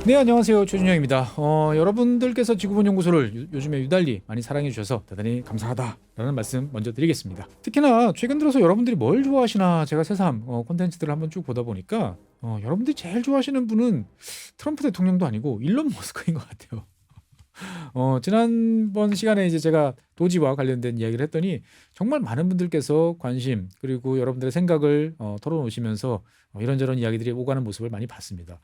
네, 안녕하세요. 최준영입니다. 여러분들께서 지구본 연구소를 요즘에 유달리 많이 사랑해 주셔서 대단히 감사하다라는 말씀 먼저 드리겠습니다. 특히나 최근 들어서 여러분들이 뭘 좋아하시나 제가 새삼 콘텐츠들을 한번 쭉 보다 보니까 여러분들이 제일 좋아하시는 분은 트럼프 대통령도 아니고 일론 머스크인 것 같아요. 지난번 시간에 이제 제가 도지와 관련된 이야기를 했더니 정말 많은 분들께서 관심 그리고 여러분들의 생각을 털어놓으시면서 이런저런 이야기들이 오가는 모습을 많이 봤습니다.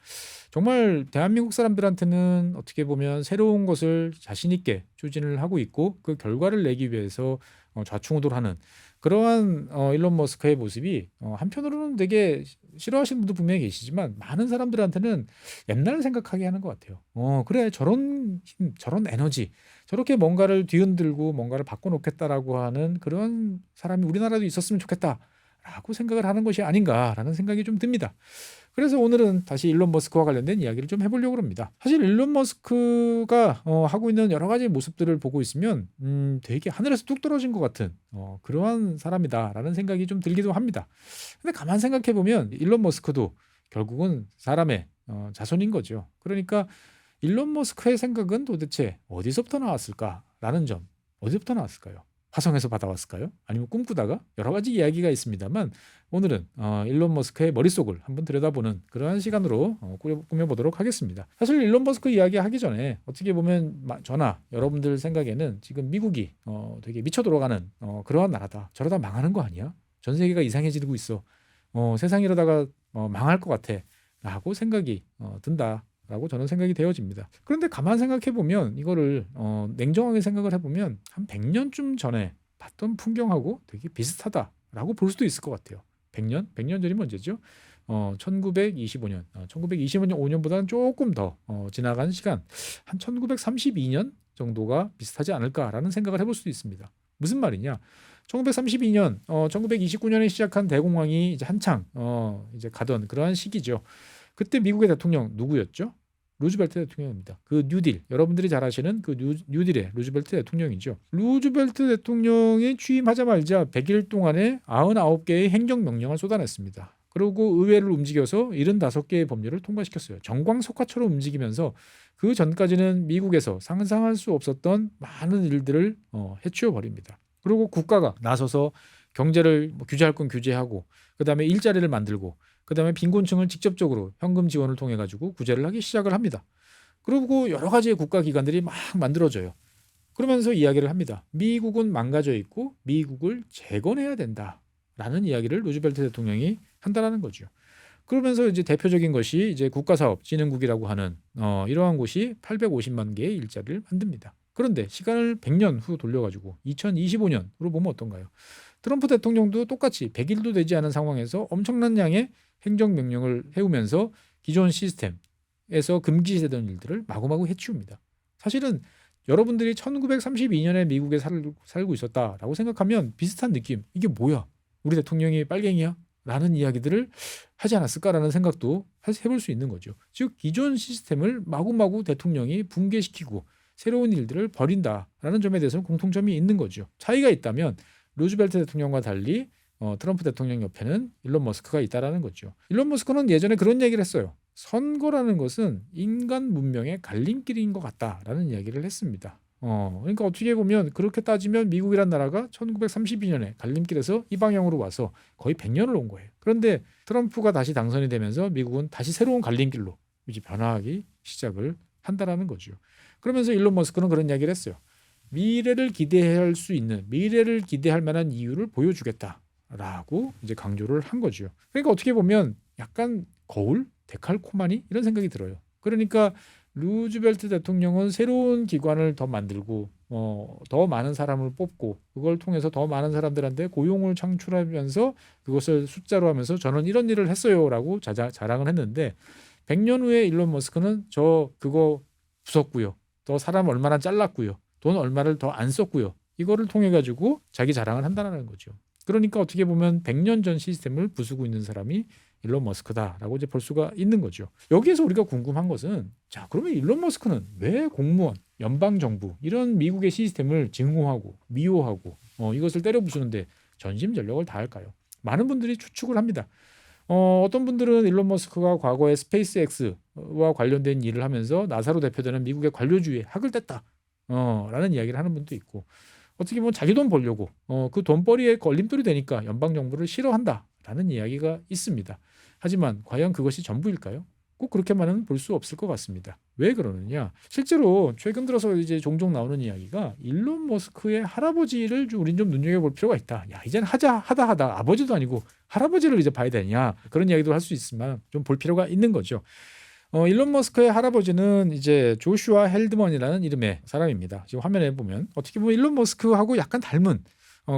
정말 대한민국 사람들한테는 어떻게 보면 새로운 것을 자신 있게 추진을 하고 있고 그 결과를 내기 위해서 좌충우돌하는 그러한 일론 머스크의 모습이 한편으로는 되게 싫어하시는 분도 분명히 계시지만 많은 사람들한테는 옛날을 생각하게 하는 것 같아요. 그래 저런 힘, 저런 에너지, 저렇게 뭔가를 뒤흔들고 뭔가를 바꿔놓겠다라고 하는 그런 사람이 우리나라도 있었으면 좋겠다라고 생각을 하는 것이 아닌가라는 생각이 좀 듭니다. 그래서 오늘은 다시 일론 머스크와 관련된 이야기를 좀 해보려고 합니다. 사실 일론 머스크가 하고 있는 여러 가지 모습들을 보고 있으면 되게 하늘에서 뚝 떨어진 것 같은 그러한 사람이다라는 생각이 좀 들기도 합니다. 근데 가만 생각해 보면 일론 머스크도 결국은 사람의 자손인 거죠. 그러니까 일론 머스크의 생각은 도대체 어디서부터 나왔을까라는 점, 어디서부터 나왔을까요? 화성에서 받아왔을까요? 아니면 꿈꾸다가 여러 가지 이야기가 있습니다만 오늘은 일론 머스크의 머릿속을 한번 들여다보는 그러한 시간으로 꾸며보도록 하겠습니다. 사실 일론 머스크 이야기하기 전에 어떻게 보면 저나 여러분들 생각에는 지금 미국이 되게 미쳐 돌아가는 그러한 나라다. 저러다 망하는 거 아니야? 전 세계가 이상해지고 있어. 세상이 이러다가 망할 것 같아. 라고 생각이 든다. 라고 저는 생각이 되어집니다. 그런데 가만 생각해 보면 이거를 냉정하게 생각을 해보면 한 100년쯤 전에 봤던 풍경하고 되게 비슷하다라고 볼 수도 있을 것 같아요. 100년? 100년 전이면 언제죠? 1925년. 1925년 5년보다는 조금 더 지나간 시간. 한 1932년 정도가 비슷하지 않을까라는 생각을 해볼 수도 있습니다. 무슨 말이냐? 1932년, 1929년에 시작한 대공황이 이제 한창 이제 가던 그러한 시기죠. 그때 미국의 대통령 누구였죠? 루즈벨트 대통령입니다. 그 뉴딜, 여러분들이 잘 아시는 그 뉴딜의 루즈벨트 대통령이죠. 루즈벨트 대통령이 취임하자마자 100일 동안에 99개의 행정명령을 쏟아냈습니다. 그리고 의회를 움직여서 75개의 법률을 통과시켰어요. 정광석화처럼 움직이면서 그 전까지는 미국에서 상상할 수 없었던 많은 일들을 해치워 버립니다. 그리고 국가가 나서서 경제를 규제할 건 규제하고 그다음에 일자리를 만들고 그다음에 빈곤층을 직접적으로 현금 지원을 통해 가지고 구제를 하기 시작을 합니다. 그리고 여러 가지의 국가 기관들이 막 만들어져요. 그러면서 이야기를 합니다. 미국은 망가져 있고 미국을 재건해야 된다라는 이야기를 루즈벨트 대통령이 한다라는 거죠. 그러면서 이제 대표적인 것이 이제 국가사업진흥국이라고 하는 이러한 곳이 850만 개의 일자리를 만듭니다. 그런데 시간을 100년 후 돌려가지고 2025년으로 보면 어떤가요? 트럼프 대통령도 똑같이 100일도 되지 않은 상황에서 엄청난 양의 행정명령을 해오면서 기존 시스템에서 금기되던 일들을 마구마구 해치웁니다. 사실은 여러분들이 1932년에 미국에 살고 있었다라고 생각하면 비슷한 느낌. 이게 뭐야? 우리 대통령이 빨갱이야? 라는 이야기들을 하지 않았을까라는 생각도 해볼 수 있는 거죠. 즉 기존 시스템을 마구마구 대통령이 붕괴시키고 새로운 일들을 벌인다라는 점에 대해서는 공통점이 있는 거죠. 차이가 있다면 루즈벨트 대통령과 달리 트럼프 대통령 옆에는 일론 머스크가 있다라는 거죠. 일론 머스크는 예전에 그런 얘기를 했어요. 선거라는 것은 인간 문명의 갈림길인 것 같다라는 이야기를 했습니다. 그러니까 어떻게 보면 그렇게 따지면 미국이란 나라가 1932년에 갈림길에서 이 방향으로 와서 거의 100년을 온 거예요. 그런데 트럼프가 다시 당선이 되면서 미국은 다시 새로운 갈림길로 이제 변화하기 시작을 한다라는 거죠. 그러면서 일론 머스크는 그런 이야기를 했어요. 미래를 기대할 수 있는, 미래를 기대할 만한 이유를 보여주겠다라고 이제 강조를 한 거죠. 그러니까 어떻게 보면 약간 거울, 데칼코마니 이런 생각이 들어요. 그러니까 루즈벨트 대통령은 새로운 기관을 더 만들고 더 많은 사람을 뽑고 그걸 통해서 더 많은 사람들한테 고용을 창출하면서 그것을 숫자로 하면서 저는 이런 일을 했어요라고 자랑을 했는데 100년 후에 일론 머스크는 저 그거 부쉈고요. 더 사람 얼마나 잘랐고요. 돈 얼마를 더 안 썼고요. 이거를 통해 가지고 자기 자랑을 한다는 거죠. 그러니까 어떻게 보면 100년 전 시스템을 부수고 있는 사람이 일론 머스크다라고 이제 볼 수가 있는 거죠. 여기에서 우리가 궁금한 것은 자, 그러면 일론 머스크는 왜 공무원, 연방 정부 이런 미국의 시스템을 증오하고 미워하고 이것을 때려 부수는데 전심전력을 다할까요? 많은 분들이 추측을 합니다. 어떤 분들은 일론 머스크가 과거에 스페이스X와 관련된 일을 하면서 나사로 대표되는 미국의 관료주의에 학을 뗐다. 라는 이야기를 하는 분도 있고, 어떻게 보면 자기 돈 벌려고 그 돈벌이에 걸림돌이 되니까 연방 정부를 싫어한다라는 이야기가 있습니다. 하지만 과연 그것이 전부일까요? 꼭 그렇게만은 볼 수 없을 것 같습니다. 왜 그러느냐? 실제로 최근 들어서 이제 종종 나오는 이야기가 일론 머스크의 할아버지를 우린 좀 눈여겨볼 필요가 있다. 야, 이제는 하다 아버지도 아니고 할아버지를 이제 봐야 되냐? 그런 이야기도 할 수 있지만 좀 볼 필요가 있는 거죠. 일론 머스크의 할아버지는 이제 조슈아 헬드먼이라는 이름의 사람입니다. 지금 화면에 보면 어떻게 보면 일론 머스크하고 약간 닮은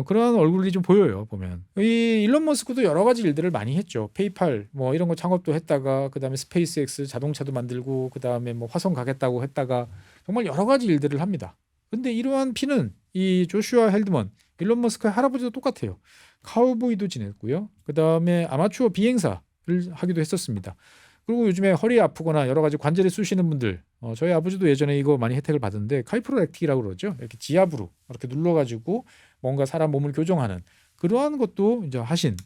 그런 얼굴이 좀 보여요. 보면 이 일론 머스크도 여러 가지 일들을 많이 했죠. 페이팔 뭐 이런 거 창업도 했다가 그다음에 스페이스X 자동차도 만들고 그다음에 뭐 화성 가겠다고 했다가 정말 여러 가지 일들을 합니다. 근데 이러한 피는 이 조슈아 헬드먼 일론 머스크의 할아버지도 똑같아요. 카우보이도 지냈고요. 그다음에 아마추어 비행사를 하기도 했었습니다. 그리고 요즘에 허리 아프거나 여러 가지 관절이 쑤시는 분들, 저희 아버지도 예전에 이거 많이 혜택을 받았는데 카이프로렉틱이라고 그러죠. 이렇게 지압으로 이렇게 눌러가지고 뭔가 사람 몸을 교정하는 그러한 것도 이제 하신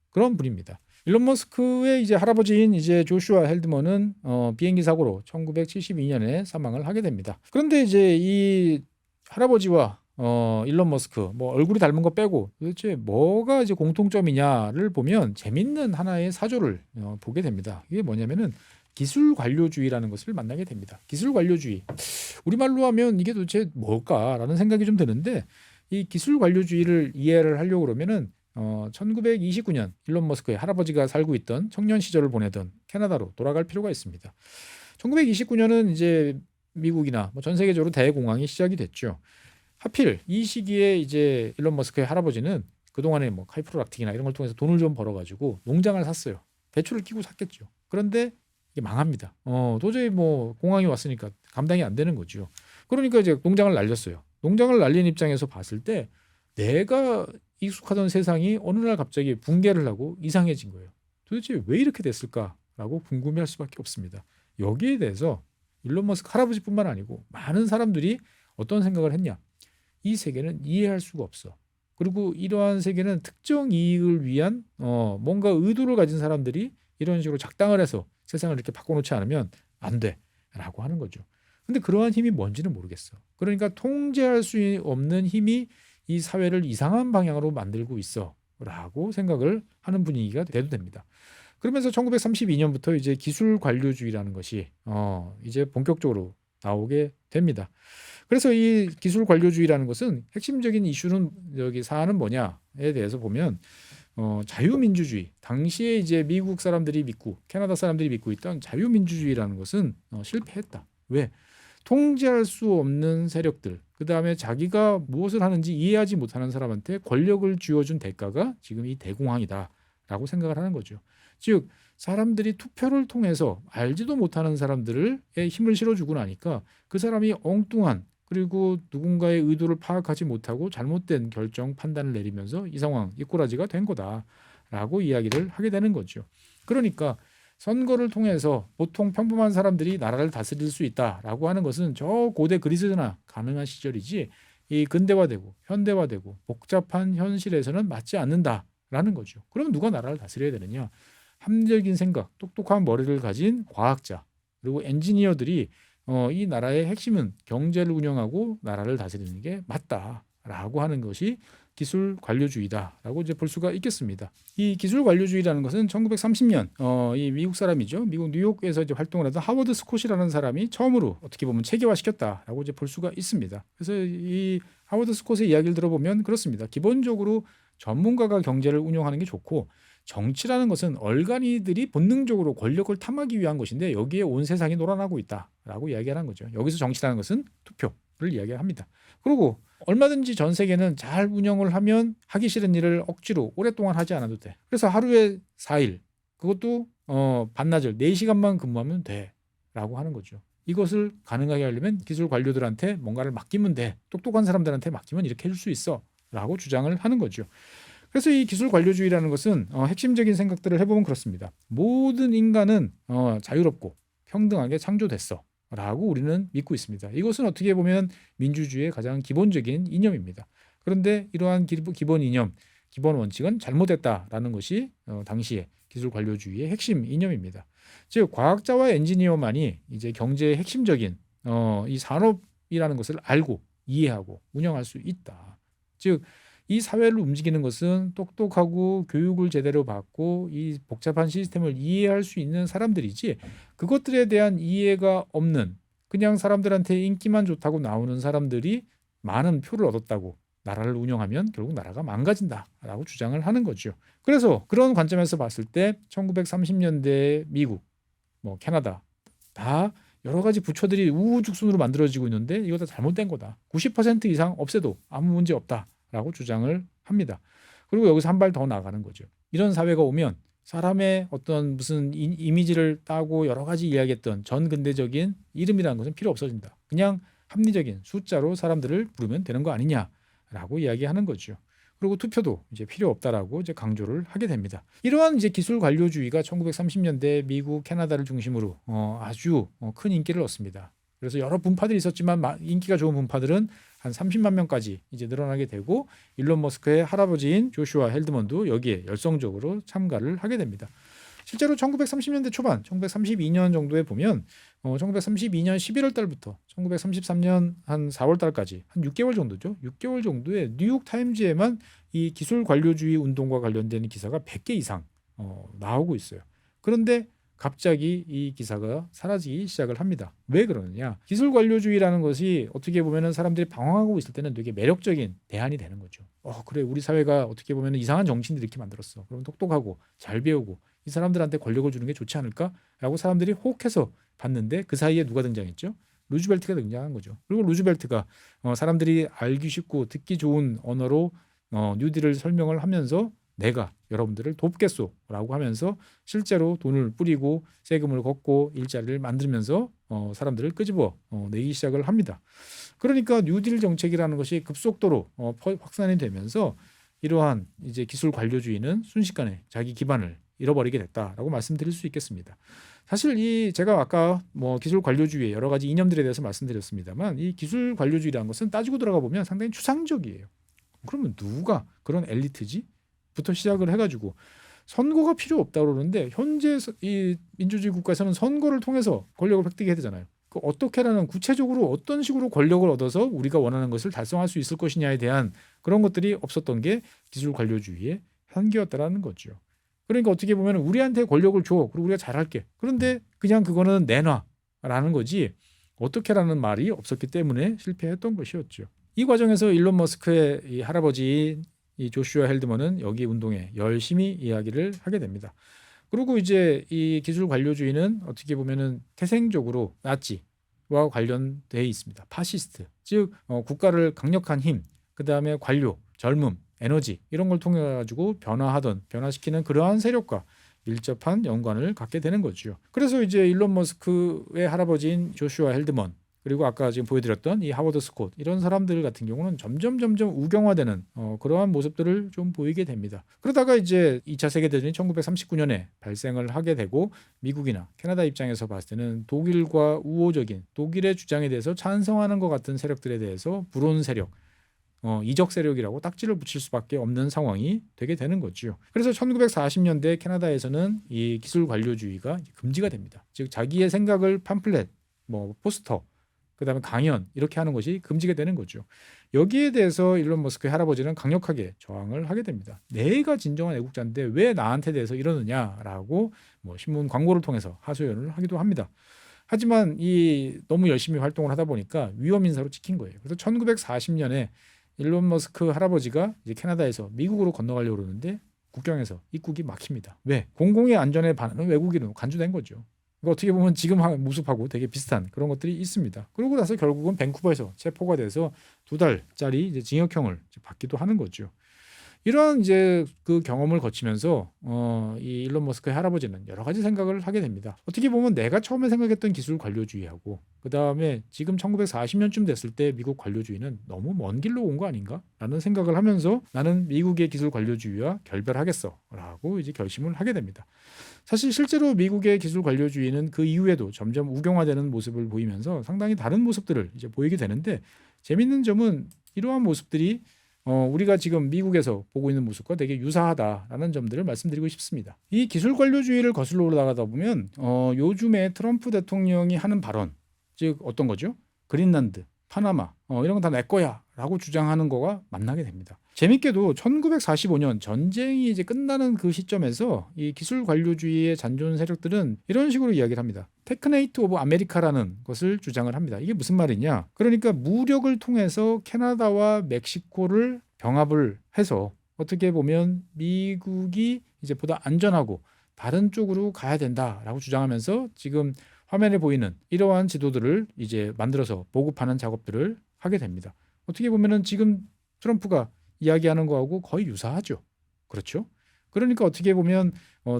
그런 분입니다. 일론 머스크의 이제 할아버지인 이제 조슈아 헬드먼은 비행기 사고로 1972년에 사망을 하게 됩니다. 그런데 이제 이 할아버지와 일론 머스크 뭐 얼굴이 닮은 거 빼고 도대체 뭐가 이제 공통점이냐를 보면 재밌는 하나의 사조를 보게 됩니다. 이게 뭐냐면은 기술 관료주의라는 것을 만나게 됩니다. 기술 관료주의. 우리말로 하면 이게 도대체 뭘까라는 생각이 좀 드는데 이 기술 관료주의를 이해를 하려고 그러면은 1929년 일론 머스크의 할아버지가 살고 있던 청년 시절을 보내던 캐나다로 돌아갈 필요가 있습니다. 1929년은 이제 미국이나 뭐 전 세계적으로 대공황이 시작이 됐죠. 하필 이 시기에 이제 일론 머스크의 할아버지는 그동안에 뭐 카이프로락틱이나 이런 걸 통해서 돈을 좀 벌어가지고 농장을 샀어요. 대출을 끼고 샀겠죠. 그런데 이게 망합니다. 도저히 뭐 공황이 왔으니까 감당이 안 되는 거죠. 그러니까 이제 농장을 날렸어요. 농장을 날린 입장에서 봤을 때 내가 익숙하던 세상이 어느 날 갑자기 붕괴를 하고 이상해진 거예요. 도대체 왜 이렇게 됐을까라고 궁금해할 수밖에 없습니다. 여기에 대해서 일론 머스크 할아버지뿐만 아니고 많은 사람들이 어떤 생각을 했냐? 이 세계는 이해할 수가 없어. 그리고 이러한 세계는 특정 이익을 위한 뭔가 의도를 가진 사람들이 이런 식으로 작당을 해서 세상을 이렇게 바꿔놓지 않으면 안 돼라고 하는 거죠. 근데 그러한 힘이 뭔지는 모르겠어. 그러니까 통제할 수 없는 힘이 이 사회를 이상한 방향으로 만들고 있어라고 생각을 하는 분위기가 돼도 됩니다. 그러면서 1932년부터 이제 기술 관료주의라는 것이 이제 본격적으로 나오게 됩니다. 그래서 이 기술 관료주의라는 것은 핵심적인 이슈는 여기 사안은 뭐냐에 대해서 보면 자유민주주의 당시에 이제 미국 사람들이 믿고 캐나다 사람들이 믿고 있던 자유민주주의라는 것은 실패했다. 왜? 통제할 수 없는 세력들 그 다음에 자기가 무엇을 하는지 이해하지 못하는 사람한테 권력을 쥐어준 대가가 지금 이 대공황이다라고 생각을 하는 거죠. 즉 사람들이 투표를 통해서 알지도 못하는 사람들의 힘을 실어주고 나니까 그 사람이 엉뚱한 그리고 누군가의 의도를 파악하지 못하고 잘못된 결정 판단을 내리면서 이 상황 이 꼬라지가 된 거다라고 이야기를 하게 되는 거죠. 그러니까 선거를 통해서 보통 평범한 사람들이 나라를 다스릴 수 있다라고 하는 것은 저 고대 그리스나 가능한 시절이지 이 근대화되고 현대화되고 복잡한 현실에서는 맞지 않는다라는 거죠. 그러면 누가 나라를 다스려야 되느냐? 합리적인 생각, 똑똑한 머리를 가진 과학자 그리고 엔지니어들이 이 나라의 핵심은 경제를 운영하고 나라를 다스리는 게 맞다라고 하는 것이 기술 관료주의다라고 이제 볼 수가 있겠습니다. 이 기술 관료주의라는 것은 1930년 이 미국 사람이죠. 미국 뉴욕에서 이제 활동을 하던 하워드 스콧이라는 사람이 처음으로 어떻게 보면 체계화시켰다라고 이제 볼 수가 있습니다. 그래서 이 하워드 스콧의 이야기를 들어보면 그렇습니다. 기본적으로 전문가가 경제를 운영하는 게 좋고 정치라는 것은 얼간이들이 본능적으로 권력을 탐하기 위한 것인데 여기에 온 세상이 놀아나고 있다라고 이야기하는 거죠. 여기서 정치라는 것은 투표를 이야기합니다. 그리고 얼마든지 전 세계는 잘 운영을 하면 하기 싫은 일을 억지로 오랫동안 하지 않아도 돼. 그래서 하루에 4일 그것도 반나절 4시간만 근무하면 돼라고 하는 거죠. 이것을 가능하게 하려면 기술 관료들한테 뭔가를 맡기면 돼. 똑똑한 사람들한테 맡기면 이렇게 해줄 수 있어 라고 주장을 하는 거죠. 그래서 이 기술 관료주의라는 것은 핵심적인 생각들을 해보면 그렇습니다. 모든 인간은 자유롭고 평등하게 창조됐어 라고 우리는 믿고 있습니다. 이것은 어떻게 보면 민주주의의 가장 기본적인 이념입니다. 그런데 이러한 기본 이념, 기본 원칙은 잘못됐다라는 것이 당시의 기술 관료주의의 핵심 이념입니다. 즉 과학자와 엔지니어만이 이제 경제의 핵심적인 이 산업이라는 것을 알고 이해하고 운영할 수 있다. 즉 이 사회를 움직이는 것은 똑똑하고 교육을 제대로 받고 이 복잡한 시스템을 이해할 수 있는 사람들이지, 그것들에 대한 이해가 없는 그냥 사람들한테 인기만 좋다고 나오는 사람들이 많은 표를 얻었다고 나라를 운영하면 결국 나라가 망가진다라고 주장을 하는 거죠. 그래서 그런 관점에서 봤을 때 1930년대 미국, 캐나다 다 여러 가지 부처들이 우후죽순으로 만들어지고 있는데 이거 다 잘못된 거다. 90% 이상 없애도 아무 문제 없다라고 주장을 합니다. 그리고 여기서 한 발 더 나가는 거죠. 이런 사회가 오면 사람의 어떤 무슨 이미지를 따고 여러 가지 이야기했던 전 근대적인 이름이라는 것은 필요 없어진다. 그냥 합리적인 숫자로 사람들을 부르면 되는 거 아니냐라고 이야기하는 거죠. 그리고 투표도 이제 필요 없다라고 이제 강조를 하게 됩니다. 이러한 이제 기술 관료주의가 1930년대 미국, 캐나다를 중심으로 아주 큰 인기를 얻습니다. 그래서 여러 분파들이 있었지만 인기가 좋은 분파들은 한 30만 명까지 이제 늘어나게 되고, 일론 머스크의 할아버지인 조슈아 헬드먼도 여기에 열성적으로 참가를 하게 됩니다. 실제로 1930년대 초반, 1932년 정도에 보면 1932년 11월 달부터 1933년 한 4월 달까지 한 6개월 정도죠. 6개월 정도에 뉴욕 타임즈에만 이 기술 관료주의 운동과 관련된 기사가 100개 이상 나오고 있어요. 그런데 갑자기 이 기사가 사라지기 시작을 합니다. 왜 그러느냐? 기술 관료주의라는 것이 어떻게 보면은 사람들이 방황하고 있을 때는 되게 매력적인 대안이 되는 거죠. 그래, 우리 사회가 어떻게 보면 이상한 정치인들이 이렇게 만들었어. 그럼 똑똑하고 잘 배우고 이 사람들한테 권력을 주는 게 좋지 않을까라고 사람들이 호흡해서 봤는데, 그 사이에 누가 등장했죠? 루즈벨트가 등장한 거죠. 그리고 루즈벨트가 사람들이 알기 쉽고 듣기 좋은 언어로 뉴딜을 설명을 하면서 내가 여러분들을 돕겠소라고 하면서 실제로 돈을 뿌리고 세금을 걷고 일자리를 만들면서 사람들을 끄집어 내기 시작을 합니다. 그러니까 뉴딜 정책이라는 것이 급속도로 확산이 되면서 이러한 이제 기술 관료주의는 순식간에 자기 기반을 잃어버리게 됐다라고 말씀드릴 수 있겠습니다. 사실 제가 아까 기술 관료주의의 여러 가지 이념들에 대해서 말씀드렸습니다만, 이 기술 관료주의라는 것은 따지고 들어가 보면 상당히 추상적이에요. 그러면 누가 그런 엘리트지? 부터 시작을 해가지고 선거가 필요 없다고 그러는데, 현재 이 민주주의 국가에서는 선거를 통해서 권력을 획득해야 되잖아요. 어떻게라는, 구체적으로 어떤 식으로 권력을 얻어서 우리가 원하는 것을 달성할 수 있을 것이냐에 대한 그런 것들이 없었던 게 기술 관료주의의 한계였다라는 거죠. 그러니까 어떻게 보면 우리한테 권력을 줘, 그리고 우리가 잘할게. 그런데 그냥 그거는 내놔라는 거지 어떻게라는 말이 없었기 때문에 실패했던 것이었죠. 이 과정에서 일론 머스크의 이 할아버지 이 조슈아 헬드먼은 여기 운동에 열심히 이야기를 하게 됩니다. 그리고 이제 이 기술 관료주의는 어떻게 보면은 태생적으로 나치와 관련돼 있습니다. 파시스트, 즉 국가를 강력한 힘, 그 다음에 관료, 젊음, 에너지 이런 걸 통해 가지고 변화시키는 그러한 세력과 밀접한 연관을 갖게 되는 거죠. 그래서 이제 일론 머스크의 할아버지인 조슈아 헬드먼, 그리고 아까 지금 보여드렸던 이 하워드 스콧, 이런 사람들 같은 경우는 점점 우경화되는 그러한 모습들을 좀 보이게 됩니다. 그러다가 이제 2차 세계대전이 1939년에 발생을 하게 되고, 미국이나 캐나다 입장에서 봤을 때는 독일과 우호적인 독일의 주장에 대해서 찬성하는 것 같은 세력들에 대해서 불온 세력, 이적 세력이라고 딱지를 붙일 수밖에 없는 상황이 되게 되는 거죠. 그래서 1940년대 캐나다에서는 이 기술 관료주의가 금지가 됩니다. 즉 자기의 생각을 팜플렛, 포스터, 그다음에 강연 이렇게 하는 것이 금지가 되는 거죠. 여기에 대해서 일론 머스크의 할아버지는 강력하게 저항을 하게 됩니다. 내가 진정한 애국자인데 왜 나한테 대해서 이러느냐라고 신문 광고를 통해서 하소연을 하기도 합니다. 하지만 너무 열심히 활동을 하다 보니까 위험 인사로 찍힌 거예요. 그래서 1940년에 일론 머스크 할아버지가 이제 캐나다에서 미국으로 건너가려고 그러는데 국경에서 입국이 막힙니다. 왜? 공공의 안전에 반하는 외국인으로 간주된 거죠. 그러니까 어떻게 보면 지금 모습하고 되게 비슷한 그런 것들이 있습니다. 그러고 나서 결국은 밴쿠버에서 체포가 돼서 2달짜리 이제 징역형을 받기도 하는 거죠. 이런 이제 그 경험을 거치면서 이 일론 머스크의 할아버지는 여러 가지 생각을 하게 됩니다. 어떻게 보면 내가 처음에 생각했던 기술 관료주의하고 그 다음에 지금 1940년쯤 됐을 때 미국 관료주의는 너무 먼 길로 온 거 아닌가라는 생각을 하면서 나는 미국의 기술 관료주의와 결별하겠어라고 이제 결심을 하게 됩니다. 사실 실제로 미국의 기술 관료주의는 그 이후에도 점점 우경화되는 모습을 보이면서 상당히 다른 모습들을 이제 보이게 되는데, 재밌는 점은 이러한 모습들이 우리가 지금 미국에서 보고 있는 모습과 되게 유사하다라는 점들을 말씀드리고 싶습니다. 이 기술 관료주의를 거슬러 올라가다 보면 요즘에 트럼프 대통령이 하는 발언, 즉 어떤 거죠? 그린란드, 파나마 이런 건 다 내 거야 라고 주장하는 거가 만나게 됩니다. 재밌게도 1945년 전쟁이 이제 끝나는 그 시점에서 이 기술 관료주의의 잔존 세력들은 이런 식으로 이야기를 합니다. 테크네이트 오브 아메리카라는 것을 주장을 합니다. 이게 무슨 말이냐? 그러니까 무력을 통해서 캐나다와 멕시코를 병합을 해서 어떻게 보면 미국이 이제 보다 안전하고 다른 쪽으로 가야 된다라고 주장하면서 지금 화면에 보이는 이러한 지도들을 이제 만들어서 보급하는 작업들을 하게 됩니다. 어떻게 보면은 지금 트럼프가 이야기하는 거하고 거의 유사하죠. 그렇죠? 그러니까 어떻게 보면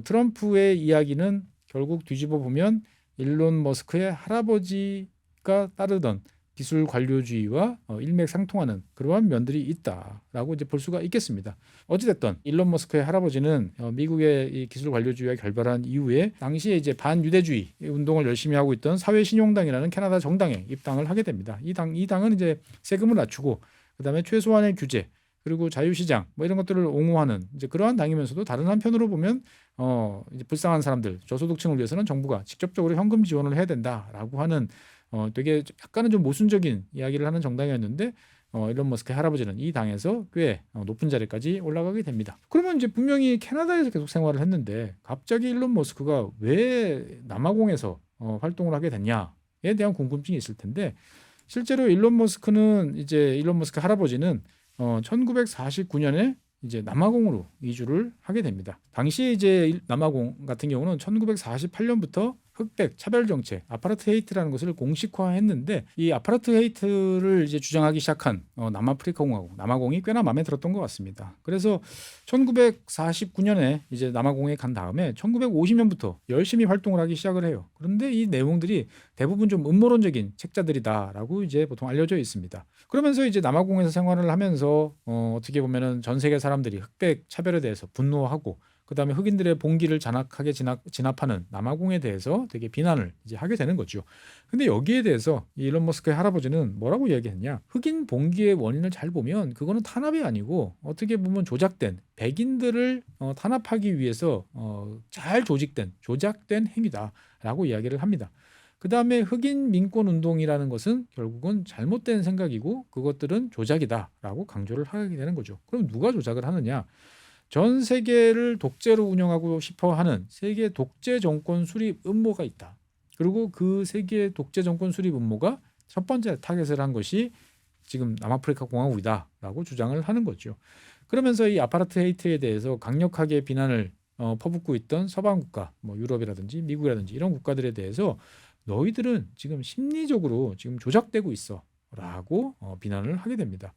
트럼프의 이야기는 결국 뒤집어 보면 일론 머스크의 할아버지가 따르던 기술 관료주의와 일맥상통하는 그러한 면들이 있다라고 이제 볼 수가 있겠습니다. 어찌됐든 일론 머스크의 할아버지는 미국의 이 기술 관료주의와 결별한 이후에 당시에 이제 반유대주의 운동을 열심히 하고 있던 사회신용당이라는 캐나다 정당에 입당을 하게 됩니다. 이 당은 이제 세금을 낮추고 그다음에 최소한의 규제 그리고 자유시장 뭐 이런 것들을 옹호하는 이제 그러한 당이면서도 다른 한편으로 보면 이제 불쌍한 사람들 저소득층을 위해서는 정부가 직접적으로 현금 지원을 해야 된다라고 하는 되게 약간은 좀 모순적인 이야기를 하는 정당이었는데 일론 머스크의 할아버지는 이 당에서 꽤 높은 자리까지 올라가게 됩니다. 그러면 이제 분명히 캐나다에서 계속 생활을 했는데 갑자기 일론 머스크가 왜 남아공에서 활동을 하게 됐냐에 대한 궁금증이 있을 텐데 실제로 일론 머스크 할아버지는 1949년에 이제 남아공으로 이주를 하게 됩니다. 당시 이제 남아공 같은 경우는 1948년부터 흑백 차별 정책, 아파르트헤이트라는 것을 공식화했는데 이 아파르트헤이트를 이제 주장하기 시작한 남아프리카 공화국, 남아공이 꽤나 마음에 들었던 것 같습니다. 그래서 1949년에 이제 남아공에 간 다음에 1950년부터 열심히 활동을 하기 시작을 해요. 그런데 이 내용들이 대부분 좀 음모론적인 책자들이다라고 이제 보통 알려져 있습니다. 그러면서 이제 남아공에서 생활을 하면서 어떻게 보면은 전 세계 사람들이 흑백 차별에 대해서 분노하고 그다음에 흑인들의 봉기를 잔악하게 진압하는 남아공에 대해서 되게 비난을 이제 하게 되는 거죠. 근데 여기에 대해서 일론 머스크의 할아버지는 뭐라고 이야기했냐? 흑인 봉기의 원인을 잘 보면 그거는 탄압이 아니고 어떻게 보면 조작된 백인들을 탄압하기 위해서 잘 조작된 행위다라고 이야기를 합니다. 그다음에 흑인 민권 운동이라는 것은 결국은 잘못된 생각이고 그것들은 조작이다라고 강조를 하게 되는 거죠. 그럼 누가 조작을 하느냐? 전 세계를 독재로 운영하고 싶어 하는 세계 독재 정권 수립 음모가 있다. 그리고 그 세계 독재 정권 수립 음모가 첫 번째 타겟을 한 것이 지금 남아프리카 공화국이다라고 주장을 하는 거죠. 그러면서 이 아파르트헤이트에 대해서 강력하게 비난을 퍼붓고 있던 서방 국가, 뭐 유럽이라든지 미국이라든지 이런 국가들에 대해서 너희들은 지금 심리적으로 지금 조작되고 있어라고 비난을 하게 됩니다.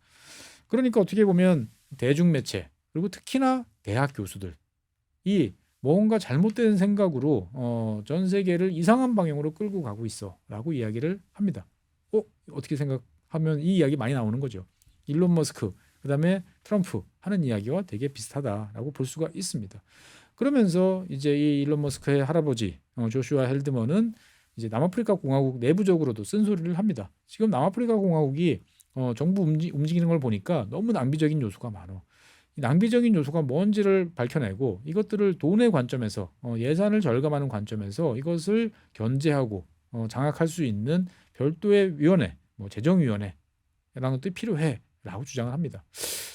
그러니까 어떻게 보면 대중매체 그리고 특히나 대학 교수들이 뭔가 잘못된 생각으로 전 세계를 이상한 방향으로 끌고 가고 있어라고 이야기를 합니다. 어떻게 생각하면 이 이야기 많이 나오는 거죠. 일론 머스크 그다음에 트럼프 하는 이야기와 되게 비슷하다라고 볼 수가 있습니다. 그러면서 이제 이 일론 머스크의 할아버지 조슈아 헬드먼은 이제 남아프리카 공화국 내부적으로도 쓴소리를 합니다. 지금 남아프리카 공화국이 정부 움직이는 걸 보니까 너무 낭비적인 요소가 많아. 이 낭비적인 요소가 뭔지를 밝혀내고 이것들을 돈의 관점에서 예산을 절감하는 관점에서 이것을 견제하고 장악할 수 있는 별도의 위원회, 뭐 재정위원회라는 것도 필요해라고 주장을 합니다.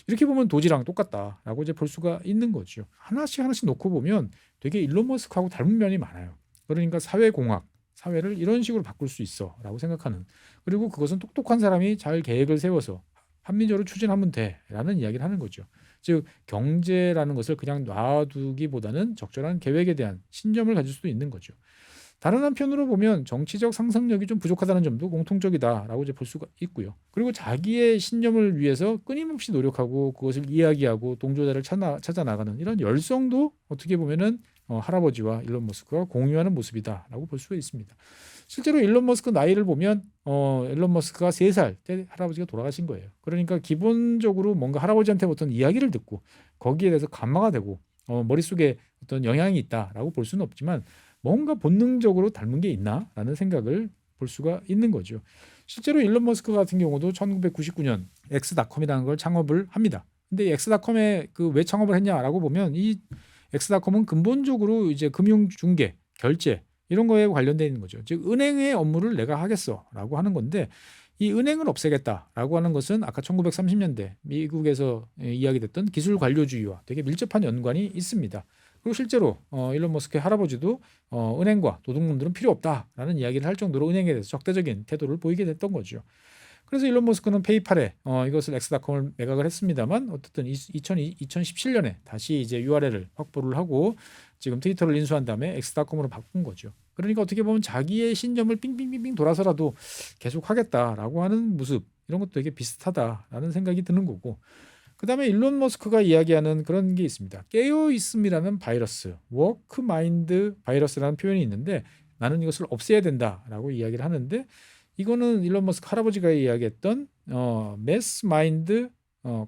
이렇게 보면 도지랑 똑같다라고 이제 볼 수가 있는 거죠. 하나씩 놓고 보면 되게 일론 머스크하고 닮은 면이 많아요. 그러니까 사회공학, 사회를 이런 식으로 바꿀 수 있어라고 생각하는 그리고 그것은 똑똑한 사람이 잘 계획을 세워서 합리적으로 추진하면 돼라는 이야기를 하는 거죠. 즉 경제라는 것을 그냥 놔두기보다는 적절한 계획에 대한 신념을 가질 수도 있는 거죠. 다른 한편으로 보면 정치적 상상력이 좀 부족하다는 점도 공통적이다라고 이제 볼 수가 있고요. 그리고 자기의 신념을 위해서 끊임없이 노력하고 그것을 이야기하고 동조자를 찾아 나가는 이런 열성도 어떻게 보면은 할아버지와 일론 머스크가 공유하는 모습이다라고 볼 수가 있습니다. 실제로 일론 머스크 나이를 보면 일론 머스크가 3살 때 할아버지가 돌아가신 거예요. 그러니까 기본적으로 뭔가 할아버지한테 어떤 이야기를 듣고 거기에 대해서 감화가 되고 머릿속에 어떤 영향이 있다라고 볼 수는 없지만 뭔가 본능적으로 닮은 게 있나라는 생각을 볼 수가 있는 거죠. 실제로 일론 머스크 같은 경우도 1999년 엑스닷컴이라는 걸 창업을 합니다. 근데 엑스닷컴에 왜 창업을 했냐라고 보면 이 엑스닷컴은 근본적으로 이제 금융 중개, 결제 이런 거에 관련되어 있는 거죠. 즉 은행의 업무를 내가 하겠어라고 하는 건데 이 은행을 없애겠다라고 하는 것은 아까 1930년대 미국에서 이야기됐던 기술 관료주의와 되게 밀접한 연관이 있습니다. 그리고 실제로 일론 머스크의 할아버지도 은행과 도둑놈들은 필요 없다라는 이야기를 할 정도로 은행에 대해서 적대적인 태도를 보이게 됐던 거죠. 그래서 일론 머스크는 페이팔에 이것을 엑스닷컴을 매각을 했습니다만 어쨌든 2017년에 다시 이제 URL을 확보를 하고 지금 트위터를 인수한 다음에 엑스닷컴으로 바꾼 거죠. 그러니까 어떻게 보면 자기의 신념을 빙빙빙빙 돌아서라도 계속 하겠다라고 하는 모습 이런 것도 되게 비슷하다라는 생각이 드는 거고 그다음에 일론 머스크가 이야기하는 그런 게 있습니다. 깨어 있음이라는 바이러스, 워크 마인드 바이러스라는 표현이 있는데 나는 이것을 없애야 된다라고 이야기를 하는데 이거는 일론 머스크 할아버지가 이야기했던 매스 마인드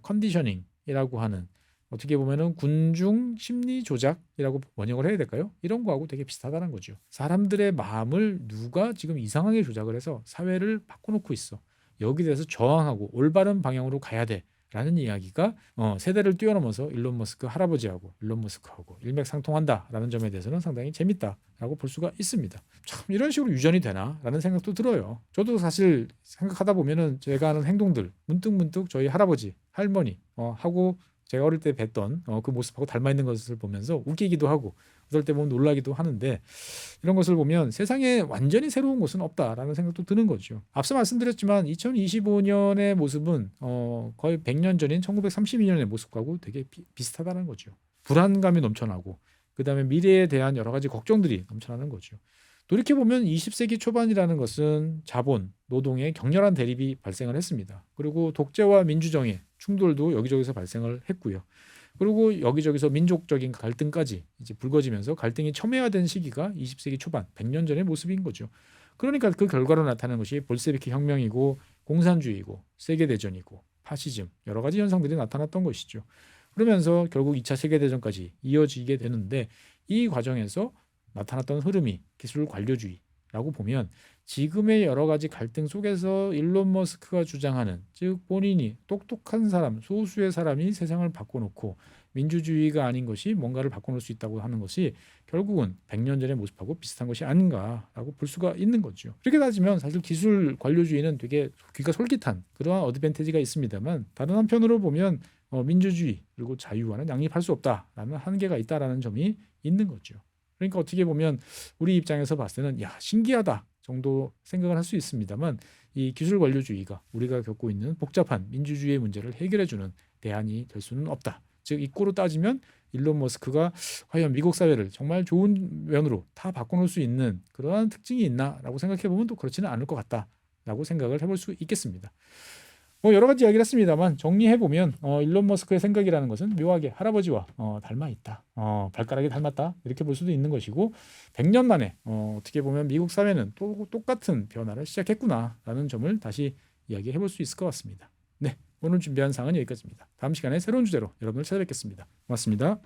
컨디셔닝이라고 하는 어떻게 보면은 군중 심리 조작이라고 번역을 해야 될까요? 이런 거하고 되게 비슷하다는 거죠. 사람들의 마음을 누가 지금 이상하게 조작을 해서 사회를 바꿔놓고 있어. 여기 대해서 저항하고 올바른 방향으로 가야 돼. 라는 이야기가 세대를 뛰어넘어서 일론 머스크 할아버지하고 일론 머스크하고 일맥상통한다라는 점에 대해서는 상당히 재밌다라고 볼 수가 있습니다. 참 이런 식으로 유전이 되나라는 생각도 들어요. 저도 사실 생각하다 보면은 제가 하는 행동들 문득문득 저희 할아버지, 할머니 하고 제가 어릴 때 뵀던 그 모습하고 닮아 있는 것을 보면서 웃기기도 하고 어떨 때 보면 놀라기도 하는데 이런 것을 보면 세상에 완전히 새로운 것은 없다라는 생각도 드는 거죠. 앞서 말씀드렸지만 2025년의 모습은 거의 100년 전인 1932년의 모습하고 되게 비슷하다는 거죠. 불안감이 넘쳐나고 그다음에 미래에 대한 여러 가지 걱정들이 넘쳐나는 거죠. 돌이켜보면 20세기 초반이라는 것은 자본, 노동의 격렬한 대립이 발생을 했습니다. 그리고 독재와 민주정의 충돌도 여기저기서 발생을 했고요. 그리고 여기저기서 민족적인 갈등까지 이제 불거지면서 갈등이 첨예화된 시기가 20세기 초반 100년 전의 모습인 거죠. 그러니까 그 결과로 나타나는 것이 볼세비키 혁명이고 공산주의고 세계대전이고 파시즘 여러 가지 현상들이 나타났던 것이죠. 그러면서 결국 2차 세계대전까지 이어지게 되는데 이 과정에서 나타났던 흐름이 기술 관료주의라고 보면 지금의 여러 가지 갈등 속에서 일론 머스크가 주장하는 즉 본인이 똑똑한 사람, 소수의 사람이 세상을 바꿔놓고 민주주의가 아닌 것이 뭔가를 바꿔놓을 수 있다고 하는 것이 결국은 100년 전의 모습하고 비슷한 것이 아닌가라고 볼 수가 있는 거죠. 그렇게 따지면 사실 기술 관료주의는 되게 귀가 솔깃한 그러한 어드밴티지가 있습니다만 다른 한편으로 보면 민주주의 그리고 자유와는 양립할 수 없다라는 한계가 있다라는 점이 있는 거죠. 그러니까 어떻게 보면 우리 입장에서 봤을 때는 야 신기하다 정도 생각을 할 수 있습니다만 이 기술 관료주의가 우리가 겪고 있는 복잡한 민주주의의 문제를 해결해주는 대안이 될 수는 없다. 즉 이꼬로 따지면 일론 머스크가 과연 미국 사회를 정말 좋은 면으로 다 바꿔놓을 수 있는 그러한 특징이 있나라고 생각해보면 또 그렇지는 않을 것 같다라고 생각을 해볼 수 있겠습니다. 여러 가지 이야기를 했습니다만 정리해보면 일론 머스크의 생각이라는 것은 묘하게 할아버지와 닮아 있다. 발가락이 닮았다. 이렇게 볼 수도 있는 것이고 100년 만에 어떻게 보면 미국 사회는 또 똑같은 변화를 시작했구나라는 점을 다시 이야기해볼 수 있을 것 같습니다. 네, 오늘 준비한 사항은 여기까지입니다. 다음 시간에 새로운 주제로 여러분을 찾아뵙겠습니다. 고맙습니다.